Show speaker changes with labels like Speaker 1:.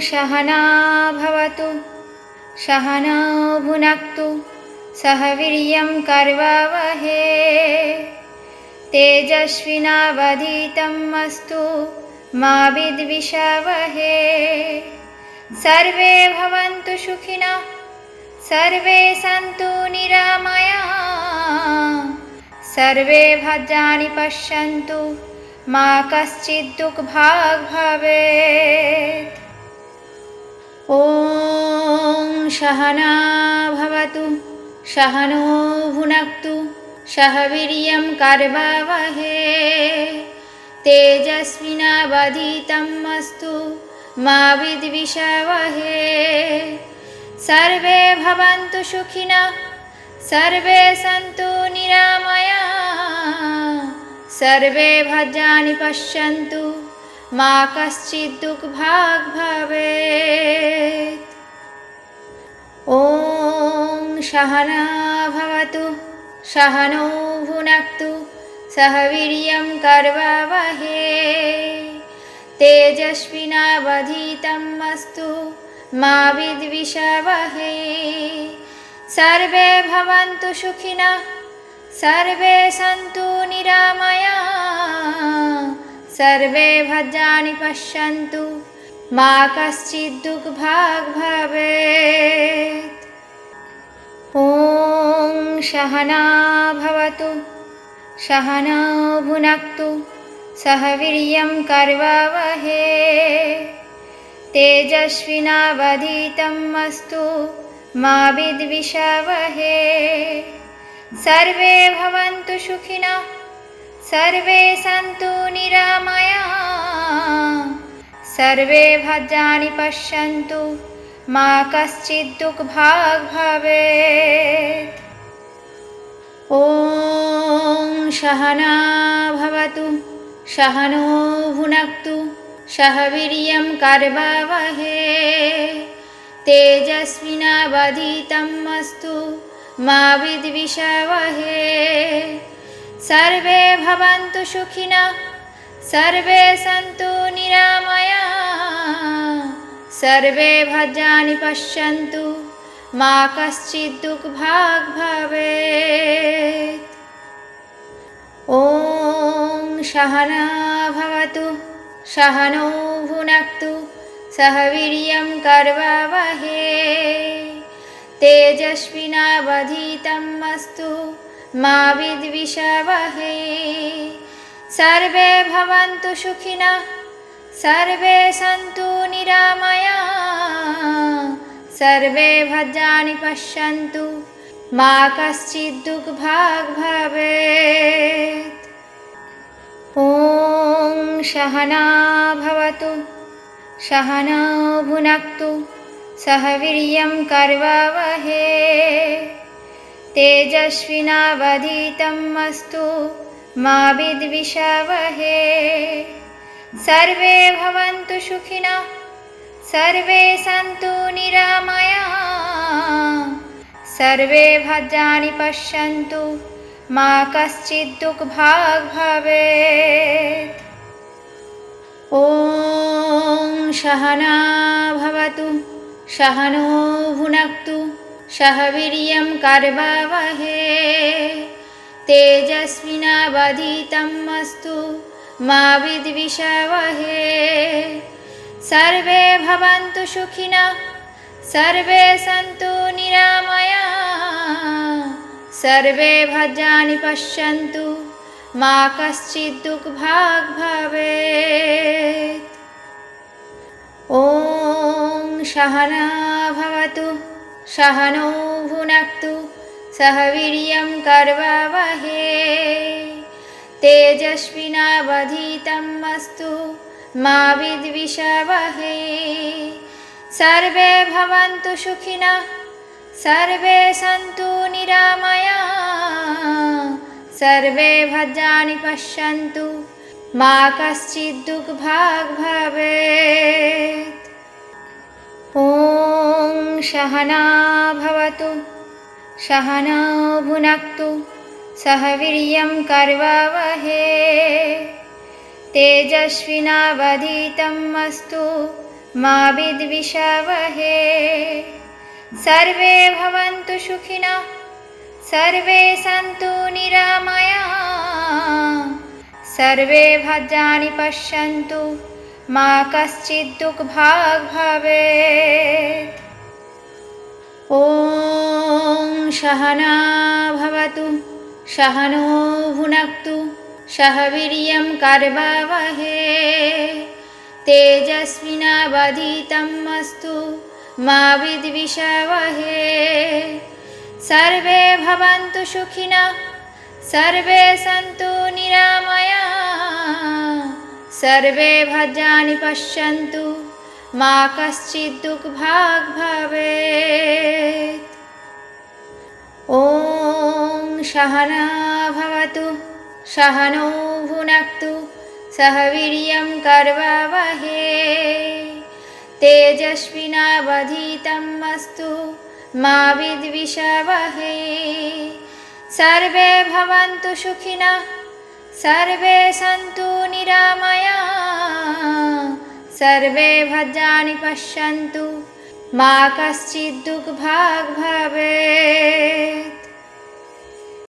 Speaker 1: सहना भवतु सहनौ भुनक्तु सह वीर्यं कर्वावहे तेजस्विनावधीतमस्तु मा विद्विषावहे। सर्वे भवन्तु सुखिनः सर्वे सन्तु निरामयाः सर्वे भद्राणि पश्यन्तु मा कश्चित् दुःखभाग् भवेत्। ॐ सहना भवतु सहनौ भुनक्तु सह वीर्यं कर्वावहे तेजस्विनावधीतमस्तु मा विद्विषावहे। सर्वे भवन्तु सुखिनः सर्वे सन्तु निरामयाः सर्वे भद्राणि पश्यन्तु मा कश्चित् दुःखभाग् भवेत्। ॐ सहना भवतु सहनौ भुनक्तु सह वीर्यं कर्वावहे तेजस्विनावधीतमस्तु मा विद्विषावहे। सर्वे भवन्तु सुखिनः सर्वे सन्तु निरामयाः सर्वे भद्राणि पश्यन्तु मा कश्चित् दुःखभाग् भवेत्। ॐ सहना भवतु सहनौ भुनक्तु सह वीर्यं कर्वावहे तेजस्विनावधीतमस्तु मा विद्विषावहे। सर्वे भवन्तु सुखिनः सर्वे सन्तु निरामयाः सर्वे भद्राणि पश्यन्तु मा कश्चित् दुःखभाग् भवेत्। ॐ सहना भवतु सहनौ भुनक्तु सह वीर्यं कर्वावहे तेजस्विनावधीतमस्तु मा विद्विषावहे। सर्वे भवन्तु सुखिनः सर्वे सन्तु निरामयाः सर्वे भद्राणि पश्यन्तु मा कश्चित् दुःखभाग् भवेत्। ॐ सहना भवतु सहनौ भुनक्तु सह वीर्यं कर्वावहे तेजस्विनावधीतमस्तु मा विद्विषावहे। सर्वे भवन्तु सुखिनः सर्वे सन्तु निरामयाः सर्वे भद्राणि पश्यन्तु मा कश्चित् दुःखभाग् भवेत्। ॐ सहना भवतु सहनौ भुनक्तु सह वीर्यं कर्वावहे तेजस्विनावधीतमस्तु मा विद्विषावहे। सर्वे भवन्तु सुखिनः सर्वे सन्तु निरामयाः सर्वे भद्राणि पश्यन्तु मा कश्चित् दुःखभाग् भवेत्। ॐ सहना भवतु सहनौ भुनक्तु सह वीर्यं कर्वावहे तेजस्विनावधीतमस्तु मा विद्विषावहे। सर्वे भवन्तु सुखिनः सर्वे सन्तु निरामयाः सर्वे भद्राणि पश्यन्तु मा कश्चित् दुःखभाग् भवेत्। ॐ सहना भवतु सहनौ भुनक्तु सह वीर्यं कर्वावहे तेजस्विनावधीतमस्तु मा विद्विषावहे। सर्वे भवन्तु सुखिनः सर्वे सन्तु निरामयाः सर्वे भद्राणि पश्यन्तु मा कश्चित् दुःखभाग् भवेत्। ॐ सहना भवतु सहनौ भुनक्तु सह वीर्यं कर्वावहे तेजस्विनावधीतमस्तु मा विद्विषावहे। सर्वे भवन्तु सुखिनः, सर्वे सन्तु निरामयाः, सर्वे भद्राणि पश्यन्तु, मा कश्चित् दुःखभाग् भवेत्। ॐ सहना भवतु, सहनो भुनक्तु, सह वीर्यं करवावहै, तेजस्विनावधीतमस्तु मा विद्विषावहै। सर्वे भवन्तु सुखिनः, सर्वे सन्तु निरामयाः, सर्वे भद्राणि पश्यन्तु, मा कश्चित् दुःखभाग् भवेत्। ॐ सहना भवतु, सहनो भुनक्तु, सह वीर्यं करवावहै, तेजस्विनावधीतमस्तु मा विद्विषावहै। सर्वे भवन्तु सुखिनः, सर्वे सन्तु निरामयाः, सर्वे भद्राणि पश्यन्तु, मा कश्चित् दुःखभाग् भवेत्।